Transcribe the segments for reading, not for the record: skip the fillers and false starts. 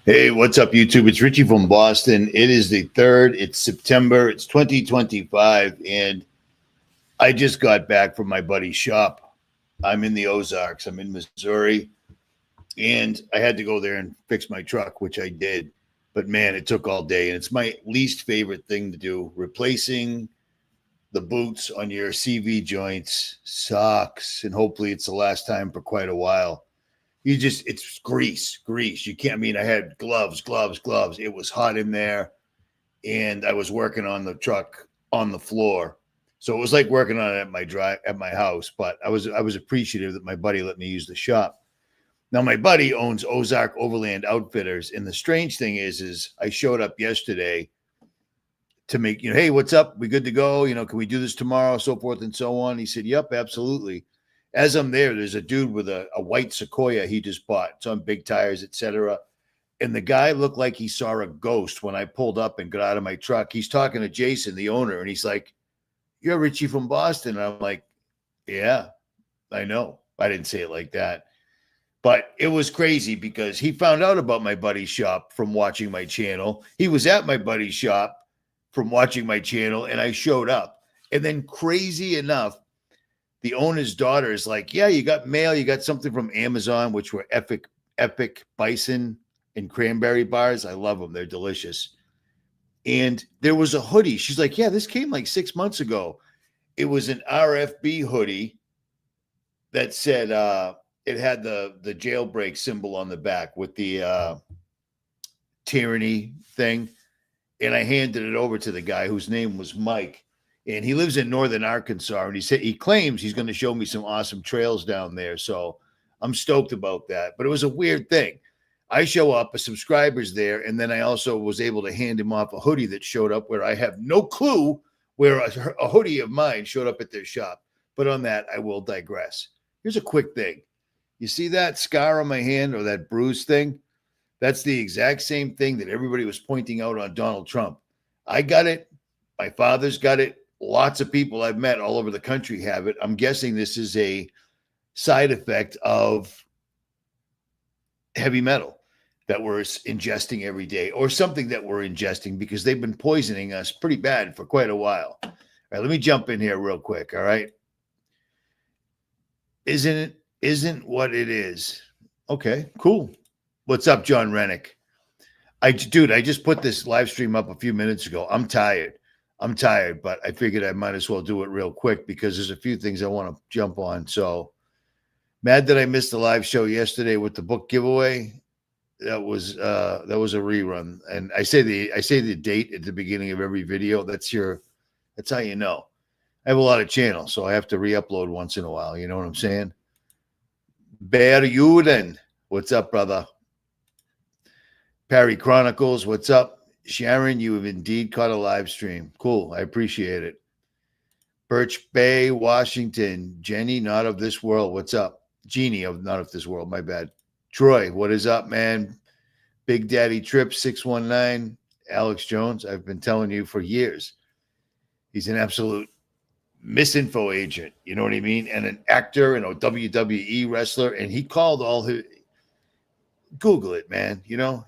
Hey, what's up, YouTube? It's Richie from Boston. It is the 3rd. It's September. It's 2025. And I just got back from my buddy's shop. I'm in the Ozarks. I'm in Missouri. And I had to go there and fix my truck, which I did. But man, it took all day. And it's my least favorite thing to do. Replacing the boots on your CV joints sucks. And hopefully it's the last time for quite a while. It's grease. You can't, I had gloves. It was hot in there, and I was working on the truck on the floor. So it was like working on it at my house, but I was appreciative that my buddy let me use the shop. Now my buddy owns Ozark Overland Outfitters, and the strange thing is I showed up yesterday to make, hey, what's up? We good to go? Can we do this tomorrow? So forth and so on. He said, yep, absolutely. As I'm there's a dude with a white Sequoia he just bought. It's on big tires, etc. And the guy looked like he saw a ghost when I pulled up and got out of my truck. He's talking to Jason, the owner, and he's like, "You're Richie from Boston." And I'm like, "Yeah, I know." I didn't say it like that. But it was crazy because he found out about my buddy's shop from watching my channel. He was at my buddy's shop from watching my channel, and I showed up. And then crazy enough, the owner's daughter is like, yeah, you got mail. You got something from Amazon, which were epic bison and cranberry bars. I love them. They're delicious. And there was a hoodie. She's like, yeah, this came like 6 months ago. It was an RFB hoodie that said it had the jailbreak symbol on the back with the tyranny thing. And I handed it over to the guy whose name was Mike. And he lives in northern Arkansas, and he claims he's going to show me some awesome trails down there. So I'm stoked about that. But it was a weird thing. I show up, a subscriber's there, and then I also was able to hand him off a hoodie that showed up where I have no clue where a hoodie of mine showed up at their shop. But on that, I will digress. Here's a quick thing. You see that scar on my hand or that bruise thing? That's the exact same thing that everybody was pointing out on Donald Trump. I got it. My father's got it. Lots of people I've met all over the country have it. I'm guessing this is a side effect of heavy metal that we're ingesting every day, or something that we're ingesting, because they've been poisoning us pretty bad for quite a while. All right, let me jump in here real quick. All right. Isn't what it is. Okay, cool. What's up, John Rennick? Dude, I just put this live stream up a few minutes ago. I'm tired, but I figured I might as well do it real quick because there's a few things I want to jump on. So mad that I missed the live show yesterday with the book giveaway. That was a rerun. And I say the date at the beginning of every video. That's how you know. I have a lot of channels, so I have to re-upload once in a while. You know what I'm saying? Berjuden, what's up, brother? Perry Chronicles, what's up? Sharon, you have indeed caught a live stream. Cool. I appreciate it. Birch Bay, Washington. Jenny, not of this world. What's up? Jeannie of not of this world. My bad. Troy, what is up, man? Big Daddy Trip 619. Alex Jones, I've been telling you for years. He's an absolute misinfo agent. You know what I mean? And an actor and a WWE wrestler. And he called all his... Google it, man. Yeah.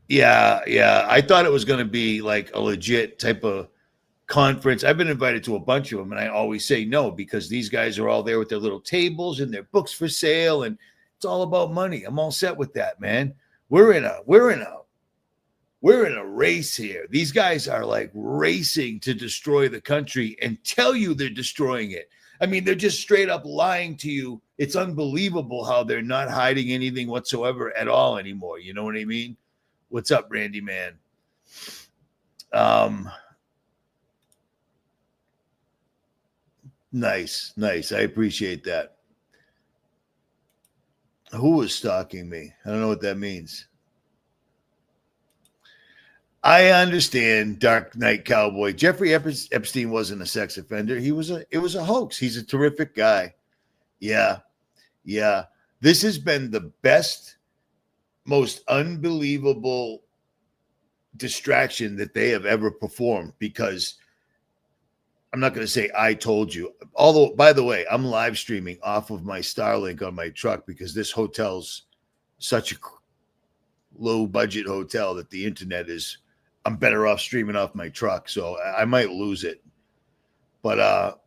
Yeah. I thought it was going to be like a legit type of conference. I've been invited to a bunch of them, and I always say no because these guys are all there with their little tables and their books for sale, and it's all about money. I'm all set with that, man. We're in a race here. These guys are like racing to destroy the country and tell you they're destroying it. I mean, they're just straight up lying to you. It's unbelievable how they're not hiding anything whatsoever at all anymore. You know what I mean? What's up, Randy, man? Nice. I appreciate that. Who was stalking me? I don't know what that means. I understand, Dark Knight Cowboy. Jeffrey Epstein wasn't a sex offender. It was a hoax. He's a terrific guy. Yeah. This has been the best, most unbelievable distraction that they have ever performed, because I'm not going to say I told you. Although, by the way, I'm live streaming off of my Starlink on my truck because this hotel's such a low budget hotel that the internet is, I'm better off streaming off my truck. So I might lose it. But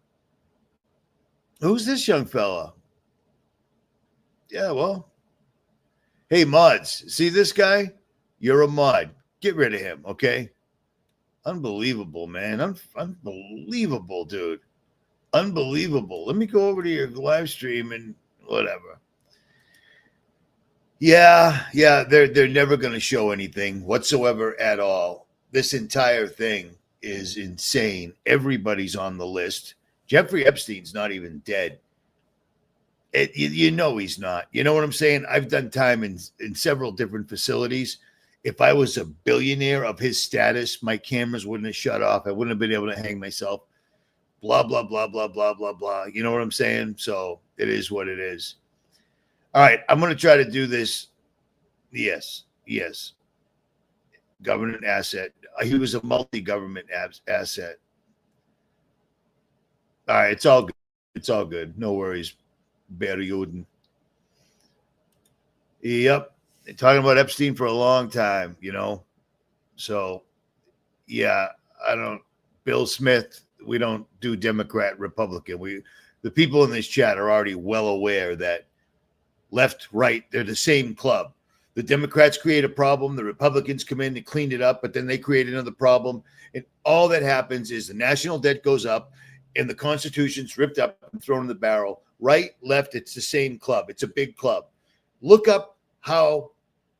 who's this young fella? Yeah, well, hey, mods, see this guy? You're a mod. Get rid of him, okay? Unbelievable, man. Unbelievable, dude. Unbelievable. Let me go over to your live stream and whatever. Yeah, they're never going to show anything whatsoever at all. This entire thing is insane. Everybody's on the list. Jeffrey Epstein's not even dead. You know he's not. You know what I'm saying? I've done time in several different facilities. If I was a billionaire of his status, my cameras wouldn't have shut off. I wouldn't have been able to hang myself. Blah, blah, blah, blah, blah, blah, blah. You know what I'm saying? So it is what it is. All right, I'm going to try to do this. Yes. Government asset. He was a multi-government asset. All right, it's all good. It's all good. No worries, 𝗦𝗲𝗍𝗶𝗿. Yep. They're talking about Epstein for a long time, you know. So, yeah, Bill Smith, we don't do Democrat, Republican. The people in this chat are already well aware that left, right, they're the same club. The Democrats create a problem, the Republicans come in and clean it up, but then they create another problem. And all that happens is the national debt goes up and the Constitution's ripped up and thrown in the barrel. Right, left, it's the same club. It's a big club. Look up how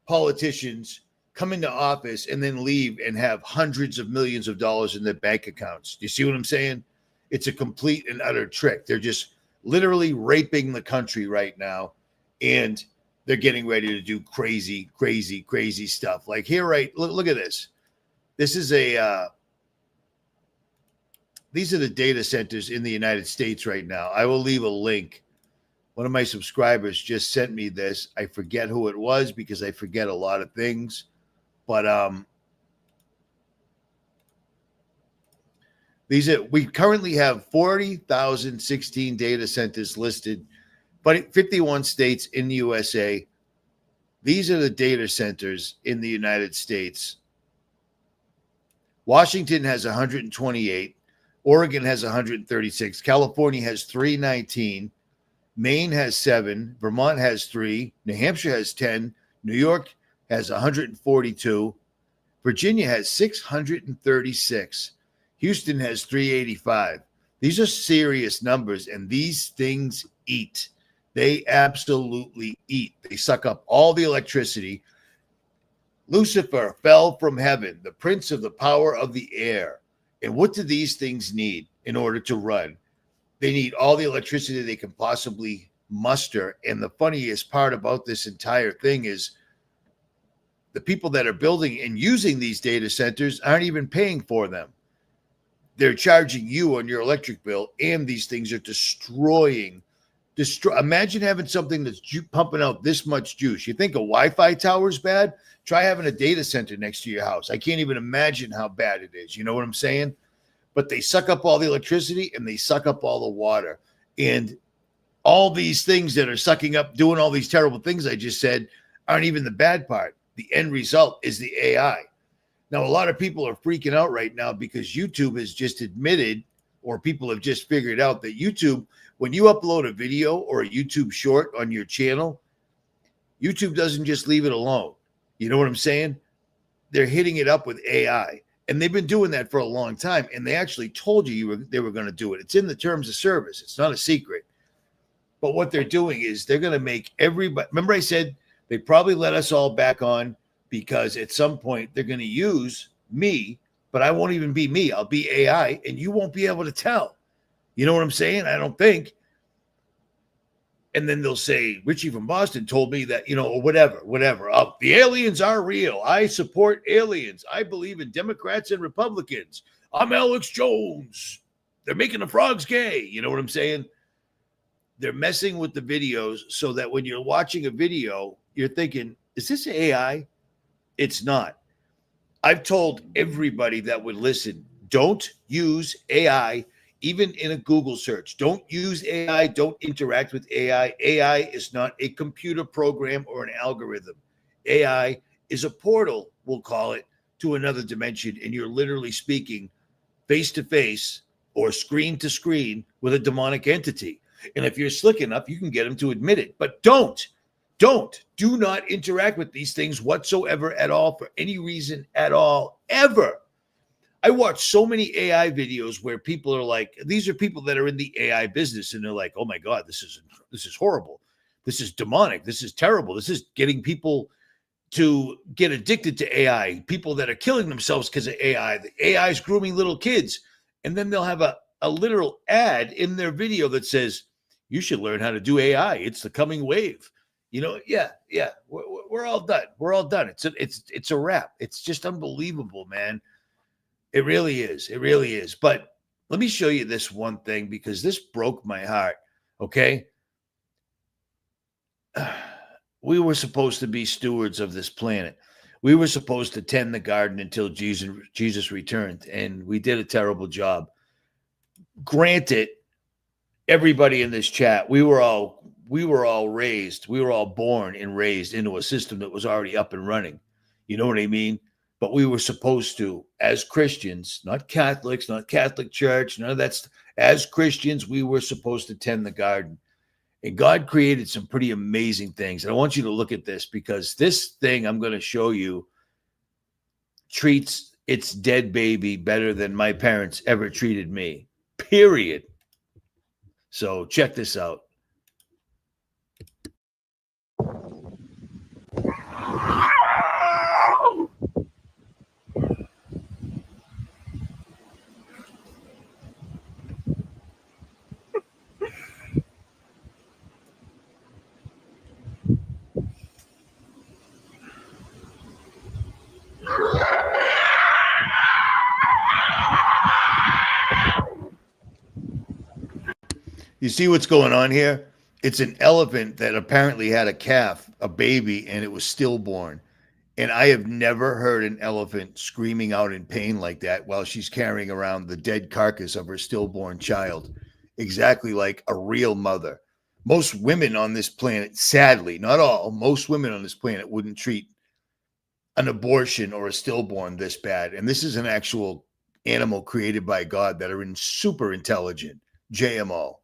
politicians come into office and then leave and have hundreds of millions of dollars in their bank accounts. Do you see what I'm saying? It's a complete and utter trick. They're just literally raping the country right now. And they're getting ready to do crazy, crazy, crazy stuff. Like here, right? Look at this. This is these are the data centers in the United States right now. I will leave a link. One of my subscribers just sent me this. I forget who it was because I forget a lot of things. But we currently have 40,016 data centers listed, but 51 states in the USA. These are the data centers in the United States. Washington has 128. Oregon has 136. California has 319. Maine has 7. Vermont has 3. New Hampshire has 10. New York has 142. Virginia has 636. Houston has 385. These are serious numbers, and these things eat. They absolutely eat. They suck up all the electricity. Lucifer fell from heaven, the prince of the power of the air. And what do these things need in order to run? They need all the electricity they can possibly muster. And the funniest part about this entire thing is the people that are building and using these data centers aren't even paying for them. They're charging you on your electric bill, and these things are destroying. Imagine having something that's pumping out this much juice. You think a Wi-Fi tower is bad? Try having a data center next to your house. I can't even imagine how bad it is. You know what I'm saying? But they suck up all the electricity and they suck up all the water. And all these things that are sucking up, doing all these terrible things I just said, aren't even the bad part. The end result is the AI. Now, a lot of people are freaking out right now because YouTube has just admitted, or people have just figured out that YouTube, when you upload a video or a YouTube short on your channel, YouTube doesn't just leave it alone. You know what I'm saying? They're hitting it up with AI. And they've been doing that for a long time. And they actually told you they were going to do it. It's in the terms of service. It's not a secret. But what they're doing is they're going to make everybody. Remember I said they probably let us all back on because at some point they're going to use me, but I won't even be me. I'll be AI and you won't be able to tell. You know what I'm saying? I don't think. And then they'll say, Richie from Boston told me that, or whatever. The aliens are real. I support aliens. I believe in Democrats and Republicans. I'm Alex Jones. They're making the frogs gay. You know what I'm saying? They're messing with the videos so that when you're watching a video, you're thinking, is this AI? It's not. I've told everybody that would listen, don't use AI even in a Google search. Don't use AI. Don't interact with AI. AI is not a computer program or an algorithm. AI is a portal, we'll call it, to another dimension. And you're literally speaking face to face or screen to screen with a demonic entity. And if you're slick enough, you can get them to admit it. But do not interact with these things whatsoever at all for any reason at all, ever. I watch so many AI videos where people are like, these are people that are in the AI business, and they're like, oh my God, this is horrible. This is demonic. This is terrible. This is getting people to get addicted to AI, people that are killing themselves because of AI. The AI is grooming little kids. And then they'll have a literal ad in their video that says, you should learn how to do AI. It's the coming wave. You know, yeah. We're all done. We're all done. It's a wrap. It's just unbelievable, man. It really is. It really is. But let me show you this one thing, because this broke my heart. Okay. We were supposed to be stewards of this planet. We were supposed to tend the garden until Jesus returned, and we did a terrible job. Granted, everybody in this chat, we were all born and raised into a system that was already up and running. You know what I mean? But we were supposed to, as Christians, not Catholics, not Catholic Church, none of that. As Christians, we were supposed to tend the garden. And God created some pretty amazing things. And I want you to look at this, because this thing I'm going to show you treats its dead baby better than my parents ever treated me, period. So check this out. You see what's going on here? It's an elephant that apparently had a calf, a baby, and it was stillborn. And I have never heard an elephant screaming out in pain like that while she's carrying around the dead carcass of her stillborn child, exactly like a real mother. Most women on this planet, sadly, not all, most women on this planet wouldn't treat an abortion or a stillborn this bad. And this is an actual animal created by God that are super intelligent. JMO.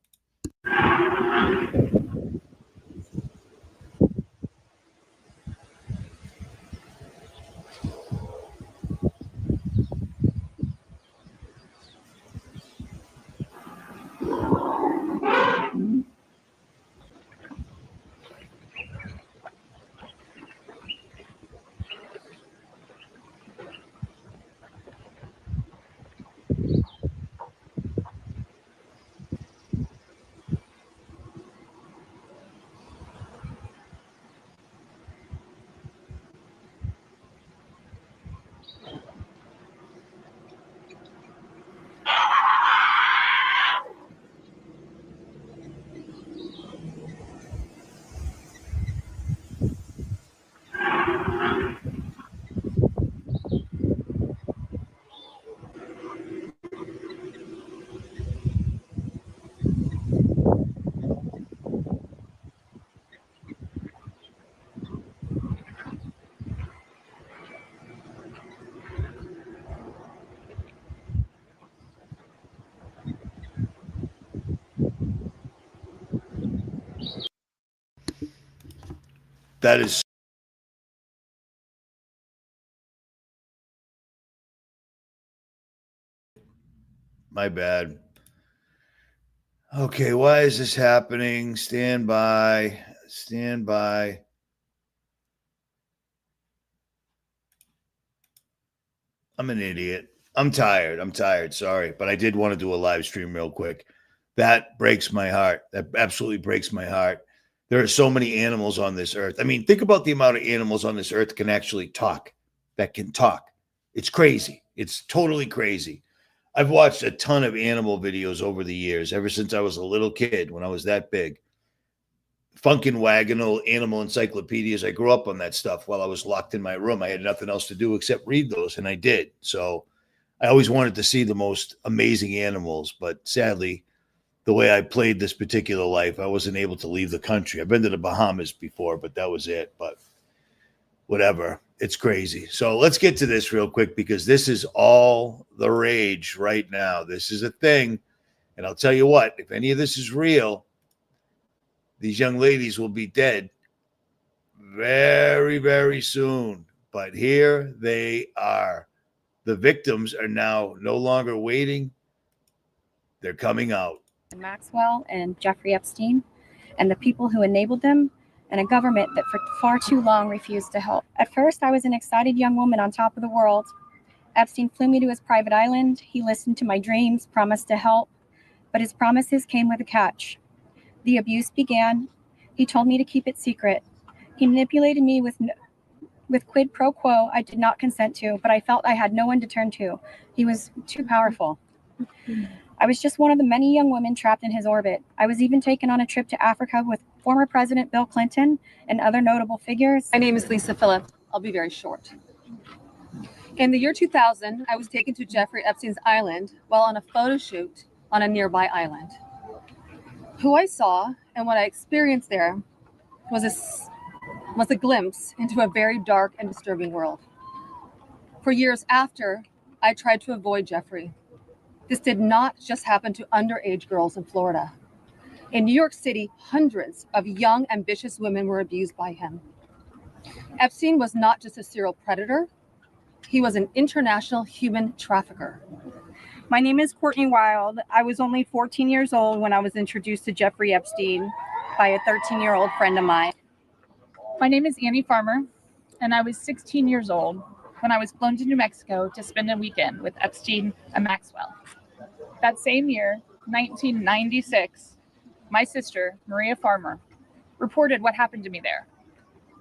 That is my bad. Okay, why is this happening? Stand by. Stand by. I'm an idiot. I'm tired. Sorry. But I did want to do a live stream real quick. That breaks my heart. That absolutely breaks my heart. There are so many animals on this earth. I mean, think about the amount of animals on this earth that can actually talk, that can talk. It's crazy. It's totally crazy. I've watched a ton of animal videos over the years, ever since I was a little kid, when I was that big. Funkin' Wagonal, animal encyclopedias. I grew up on that stuff while I was locked in my room. I had nothing else to do except read those, and I did. So I always wanted to see the most amazing animals, but sadly, the way I played this particular life, I wasn't able to leave the country. I've been to the Bahamas before, but that was it. But whatever, it's crazy. So let's get to this real quick because this is all the rage right now. This is a thing. And I'll tell you what, if any of this is real, these young ladies will be dead very, very soon. But here they are. The victims are now no longer waiting. They're coming out. Maxwell and Jeffrey Epstein and the people who enabled them, and a government that for far too long refused to help. At first, I was an excited young woman on top of the world. Epstein flew me to his private island. He listened to my dreams, promised to help, but his promises came with a catch. The abuse began. He told me to keep it secret. He manipulated me with quid pro quo I did not consent to, but I felt I had no one to turn to. He was too powerful. I was just one of the many young women trapped in his orbit. I was even taken on a trip to Africa with former President Bill Clinton and other notable figures. My name is 𝗦𝗵𝗿𝗄. I'll be very short. In the year 2000, I was taken to Jeffrey Epstein's island while on a photo shoot on a nearby island. Who I saw and what I experienced there was a glimpse into a very dark and disturbing world. For years after, I tried to avoid Jeffrey. This did not just happen to underage girls in Florida. In New York City, hundreds of young, ambitious women were abused by him. Epstein was not just a serial predator. He was an international human trafficker. My name is 𝗦𝗵𝗿𝗄𝗧. I was only 14 years old when I was introduced to Jeffrey Epstein by a 13-year-old friend of mine. My name is Annie Farmer, and I was 16 years old when I was flown to New Mexico to spend a weekend with Epstein and Maxwell. That same year, 1996, my sister, Maria Farmer, reported what happened to me there,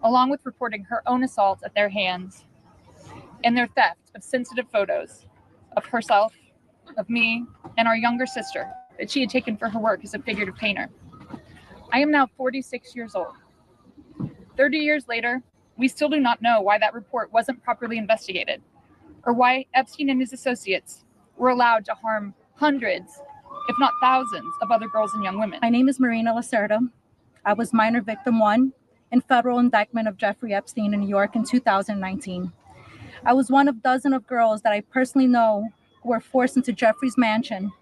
along with reporting her own assault at their hands and their theft of sensitive photos of herself, of me, and our younger sister that she had taken for her work as a figurative painter. I am now 46 years old. 30 years later, we still do not know why that report wasn't properly investigated, or why Epstein and his associates were allowed to harm hundreds, if not thousands, of other girls and young women. My name is Marina Lacerda. I was minor victim 1 in federal indictment of Jeffrey Epstein in New York in 2019. I was one of dozens of girls that I personally know who were forced into Jeffrey's mansion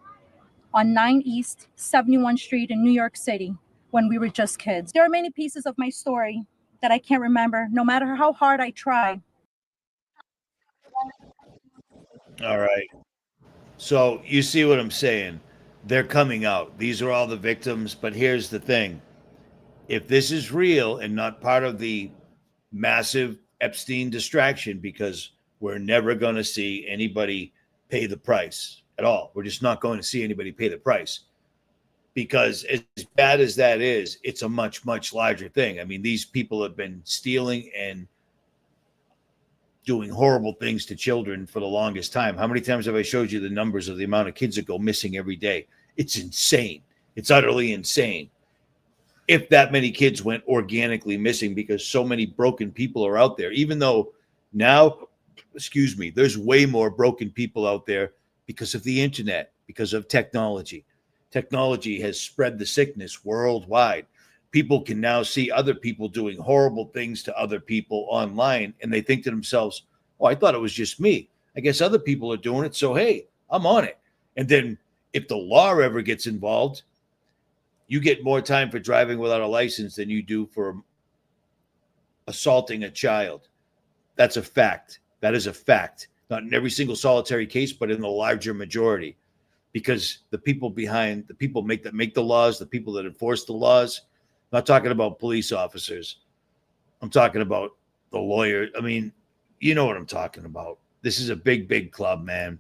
on 9 East 71 Street in New York City when we were just kids. There are many pieces of my story that I can't remember, no matter how hard I try. All right. So you see what I'm saying? They're coming out. These are all the victims. But here's the thing. If this is real and not part of the massive Epstein distraction, because we're never going to see anybody pay the price at all. We're just not going to see anybody pay the price. Because as bad as that is, it's a much, much larger thing. I mean, these people have been stealing and doing horrible things to children for the longest time. How many times have I showed you the numbers of the amount of kids that go missing every day? It's insane. It's utterly insane. If that many kids went organically missing because so many broken people are out there, even though now, there's way more broken people out there because of the internet, because of technology. Technology has spread the sickness worldwide. People can now see other people doing horrible things to other people online, and they think to themselves, oh, I thought it was just me. I guess other people are doing it, so hey, I'm on it. And then if the law ever gets involved, you get more time for driving without a license than you do for assaulting a child. That's a fact. That is a fact. Not in every single solitary case, but in the larger majority. Because the people behind, the people make the laws, the people that enforce the laws, I'm not talking about police officers. I'm talking about the lawyer. I mean, you know what I'm talking about. This is a big, big club, man.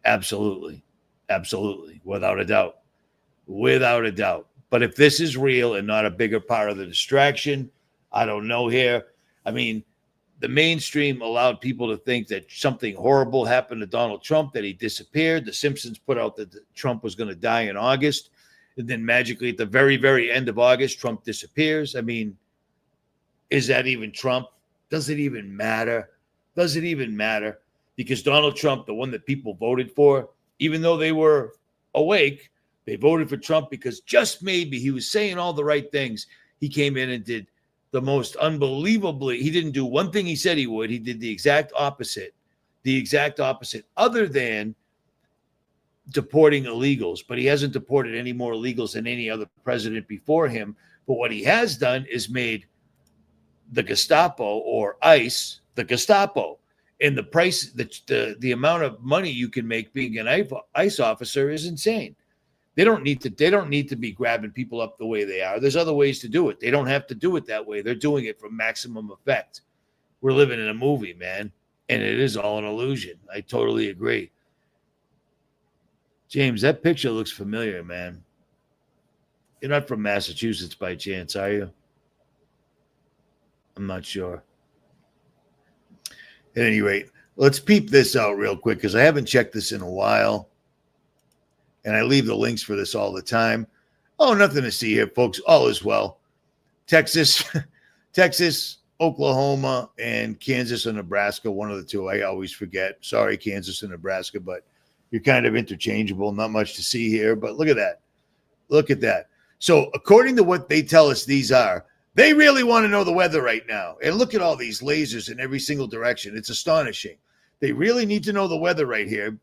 Absolutely. Absolutely. Without a doubt. Without a doubt. But if this is real and not a bigger part of the distraction, I don't know here. I mean, the mainstream allowed people to think that something horrible happened to Donald Trump, that he disappeared. The Simpsons put out that Trump was going to die in August. And then magically at the very, very end of August, Trump disappears. I mean, is that even Trump? Does it even matter? Does it even matter? because Donald Trump, the one that people voted for, even though they were awake, they voted for Trump because just maybe he was saying all the right things. He came in and did the most unbelievably, he didn't do one thing he said he would. He did the exact opposite, other than deporting illegals. But he hasn't deported any more illegals than any other president before him. But what he has done is made the Gestapo, or ICE, the Gestapo. And the price, the amount of money you can make being an ICE officer is insane. They don't need to be grabbing people up the way they are. There's other ways to do it. They don't have to do it that way. They're doing it for maximum effect. We're living in a movie, man, and it is all an illusion. I totally agree. James, that picture looks familiar, man. You're not from Massachusetts by chance, are you? I'm not sure. At any rate, let's peep this out real quick because I haven't checked this in a while. And I leave the links for this all the time. Oh, nothing to see here, folks. All is well. Texas, Oklahoma, and Kansas or Nebraska, one of the two. I always forget. Sorry, Kansas and Nebraska, but you're kind of interchangeable. Not much to see here, but look at that. Look at that. So according to what they tell us these are, they really want to know the weather right now. And look at all these lasers in every single direction. It's astonishing. They really need to know the weather right here.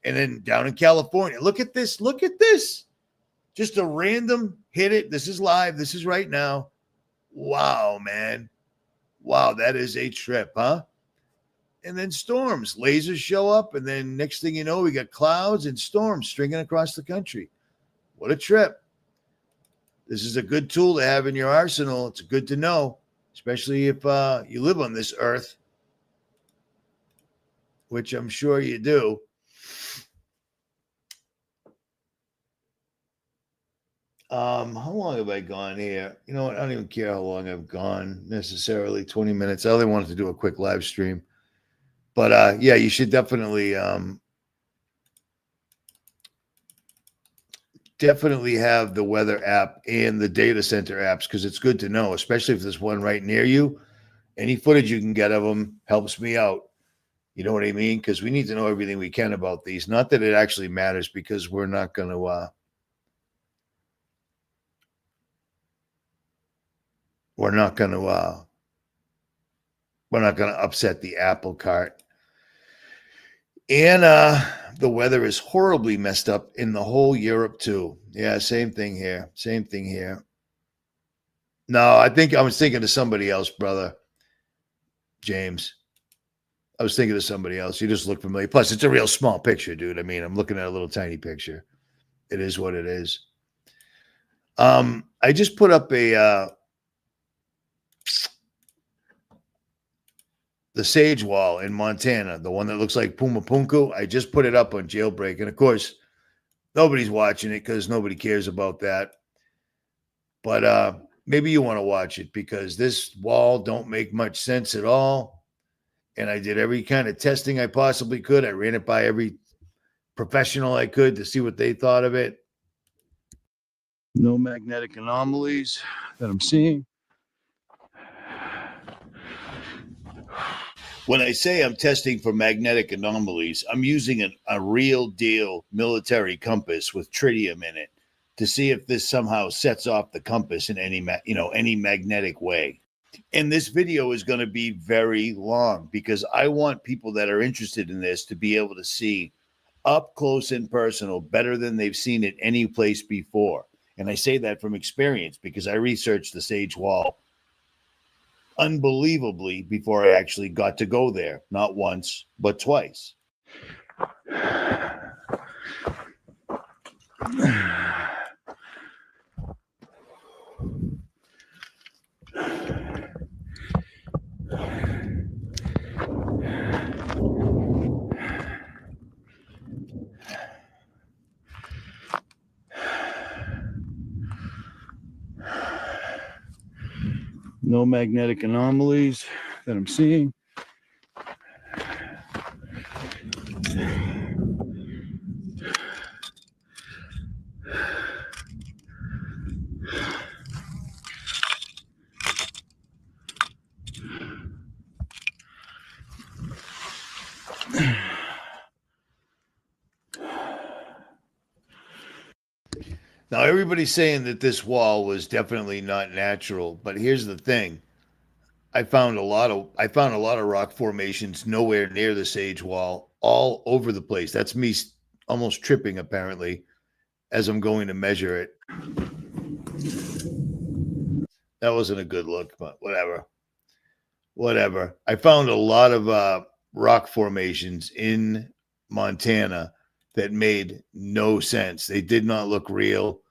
And then down in California, look at this. Look at this. Just a random hit it. This is live. This is right now. Wow, man. Wow, that is a trip, huh? And then storms. Lasers show up. And then next thing you know, we got clouds and storms stringing across the country. What a trip. This is a good tool to have in your arsenal. It's good to know, especially if you live on this earth, which I'm sure you do. How long have I gone here? You know what? I don't even care how long I've gone necessarily. 20 minutes. I only wanted to do a quick live stream. But yeah, you should definitely have the weather app and the data center apps because it's good to know, especially if there's one right near you. Any footage you can get of them helps me out. You know what I mean? Because we need to know everything we can about these. Not that it actually matters because we're not going to we're not going to upset the apple cart. And the weather is horribly messed up in the whole Europe too. Yeah, same thing here. Same thing here. No, I think I was thinking of somebody else, brother. James. I was thinking of somebody else. You just look familiar. Plus, it's a real small picture, dude. I mean, I'm looking at a little tiny picture. It is what it is. I just put up the Sage Wall in Montana, the one that looks like 𝗵𝗵𝗿𝗄. I just put it up on Jailbreak. And of course, nobody's watching it because nobody cares about that. But maybe you want to watch it because this wall don't make much sense at all. And I did every kind of testing I possibly could. I ran it by every professional I could to see what they thought of it. No magnetic anomalies that I'm seeing. When I say I'm testing for magnetic anomalies, I'm using a real deal military compass with tritium in it to see if this somehow sets off the compass in any magnetic way. And this video is going to be very long because I want people that are interested in this to be able to see up close and personal better than they've seen it any place before. And I say that from experience because I researched the Sage Wall unbelievably before I actually got to go there. Not once, but twice. No magnetic anomalies that I'm seeing. Now everybody's saying that this wall was definitely not natural, but here's the thing. I found a lot of rock formations nowhere near the Sage Wall, all over the place. That's me almost tripping apparently as I'm going to measure it. That wasn't a good look, but whatever. Whatever. I found a lot of rock formations in Montana that made no sense. They did not look real.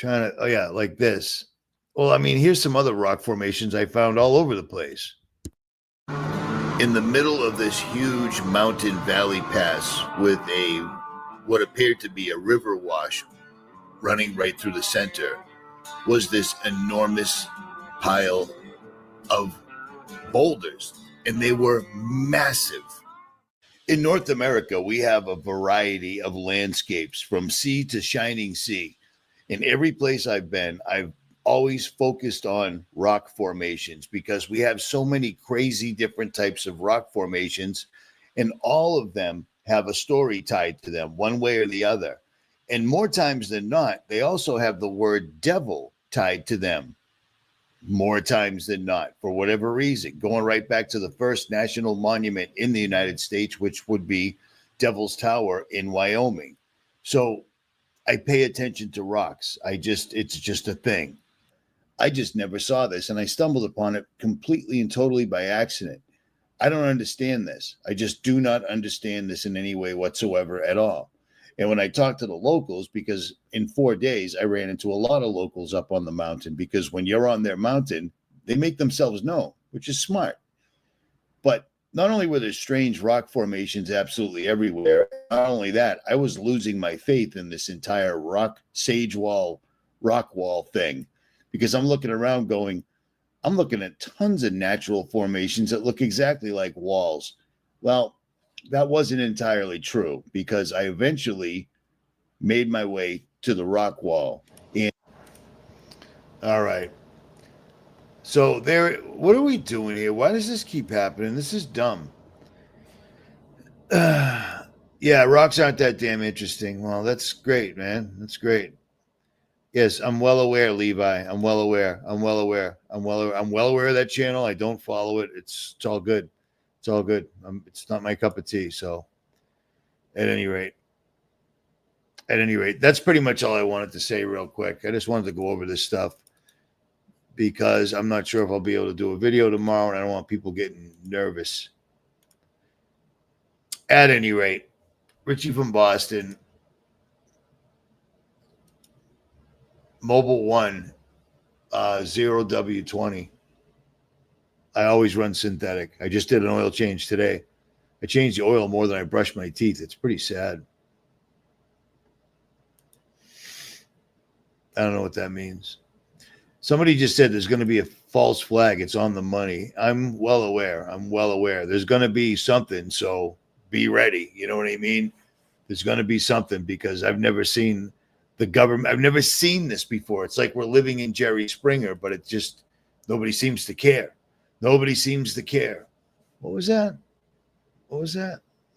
Oh yeah, like this. Well, I mean, here's some other rock formations I found all over the place. In the middle of this huge mountain valley pass with what appeared to be a river wash running right through the center was this enormous pile of boulders, and they were massive. In North America, we have a variety of landscapes from sea to shining sea. In every place I've been, I've always focused on rock formations because we have so many crazy different types of rock formations, and all of them have a story tied to them one way or the other. And more times than not, they also have the word devil tied to them more times than not, for whatever reason, going right back to the first national monument in the United States, which would be Devil's Tower in Wyoming. So I pay attention to rocks. It's just a thing. I just never saw this, and I stumbled upon it completely and totally by accident. I don't understand this. I just do not understand this in any way whatsoever at all. And when I talked to the locals, because in 4 days, I ran into a lot of locals up on the mountain, because when you're on their mountain, they make themselves known, which is smart. But not only were there strange rock formations absolutely everywhere, not only that, I was losing my faith in this entire rock wall thing, because I'm looking around going, I'm looking at tons of natural formations that look exactly like walls. Well, that wasn't entirely true, because I eventually made my way to the rock wall. And all right. So what are we doing here? Why does this keep happening? This is dumb. Yeah, rocks aren't that damn interesting. Well, that's great, man. That's great. Yes, I'm well aware, Levi. I'm well aware of that channel. I don't follow it. It's all good. It's all good. It's not my cup of tea. So at any rate, that's pretty much all I wanted to say real quick. I just wanted to go over this stuff because I'm not sure if I'll be able to do a video tomorrow, and I don't want people getting nervous. At any rate, Richie from Boston, Mobile One, 0W20. I always run synthetic. I just did an oil change today. I changed the oil more than I brushed my teeth. It's pretty sad. I don't know what that means. Somebody just said there's going to be a false flag. It's on the money. I'm well aware. There's going to be something, so be ready. You know what I mean? There's going to be something, because I've never seen the government. I've never seen this before. It's like we're living in Jerry Springer, but it just, nobody seems to care. Nobody seems to care. What was that?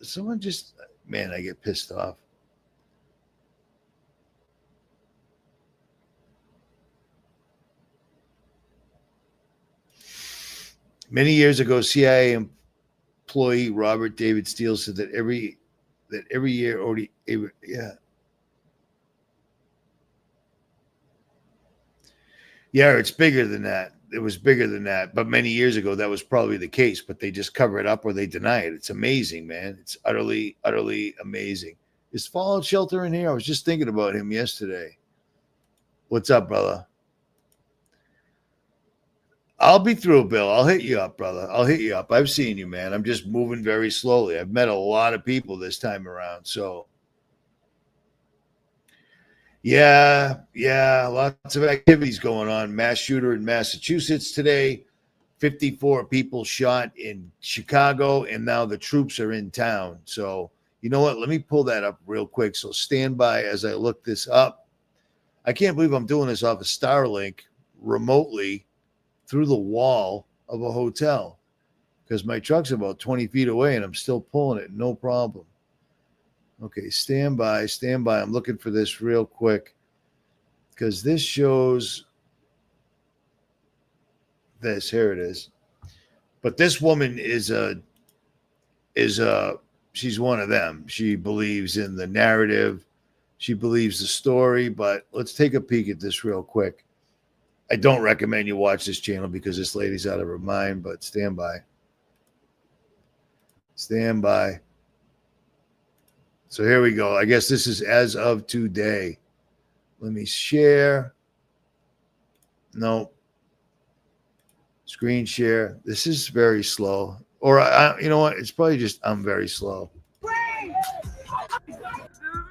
Someone just, man, I get pissed off. Many years ago, CIA employee Robert David Steele said that every year, it's bigger than that. It was bigger than that. But many years ago, that was probably the case, but they just cover it up or they deny it. It's amazing, man. It's utterly, utterly amazing. Is Fallout Shelter in here? I was just thinking about him yesterday. What's up, brother? I'll be through, Bill. I'll hit you up, brother. I'll hit you up. I've seen you, man. I'm just moving very slowly. I've met a lot of people this time around. So, yeah, lots of activities going on. Mass shooter in Massachusetts today. 54 people shot in Chicago, and now the troops are in town. So, you know what? Let me pull that up real quick. So stand by as I look this up. I can't believe I'm doing this off of Starlink remotely through the wall of a hotel, because my truck's about 20 feet away and I'm still pulling it. No problem. Okay, stand by. I'm looking for this real quick. because this shows this. Here it is. But this woman is she's one of them. She believes in the narrative. She believes the story. But let's take a peek at this real quick. I don't recommend you watch this channel because this lady's out of her mind, but stand by. Stand by. So here we go. I guess this is as of today. Let me share. No. Screen share. This is very slow. Or, you know what? It's probably just I'm very slow. The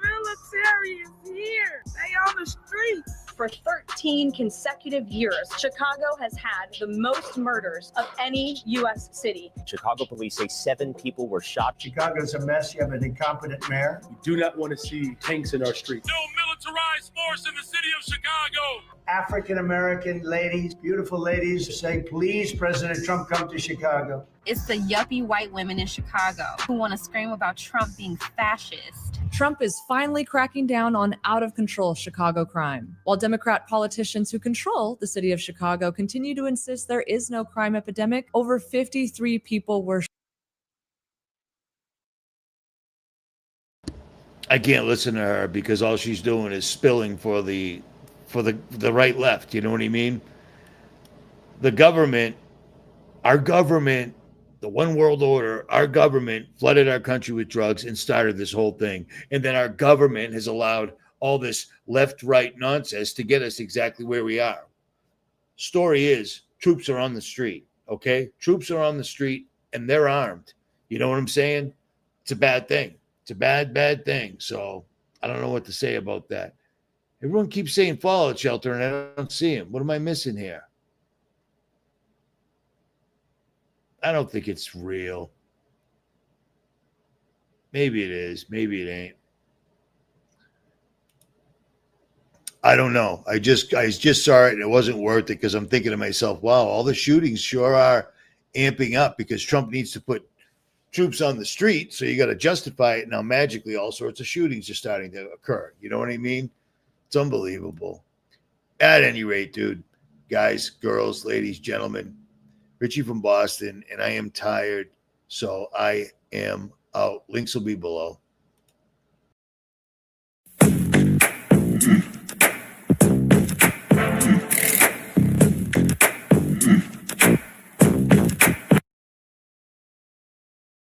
military is here. They on the streets. For 13 consecutive years, Chicago has had the most murders of any U.S. city. Chicago police say 7 people were shot. Chicago's a mess. You have an incompetent mayor. We do not want to see tanks in our streets. No militarized force in the city of Chicago. African-American ladies, beautiful ladies, say, please, President Trump, come to Chicago. It's the yuppie white women in Chicago who want to scream about Trump being fascist. Trump is finally cracking down on out-of-control Chicago crime, while Democrat politicians who control the city of Chicago continue to insist there is no crime epidemic. Over 53 people were. I can't listen to her because all she's doing is spilling for the right left. You know what I mean? The government, our government, the one world order, our government flooded our country with drugs and started this whole thing. And then our government has allowed all this left-right nonsense to get us exactly where we are. Story is, troops are on the street, okay? Troops are on the street and they're armed. You know what I'm saying? It's a bad thing. It's a bad, bad thing. So I don't know what to say about that. Everyone keeps saying fallout shelter and I don't see him. What am I missing here? I don't think it's real. Maybe it is. Maybe it ain't. I don't know. I just saw it and it wasn't worth it because I'm thinking to myself, wow, all the shootings sure are amping up because Trump needs to put troops on the street. So you got to justify it. Now, magically, all sorts of shootings are starting to occur. You know what I mean? It's unbelievable. At any rate, dude, guys, girls, ladies, gentlemen, Richie from Boston, and I am tired, so I am out. Links will be below.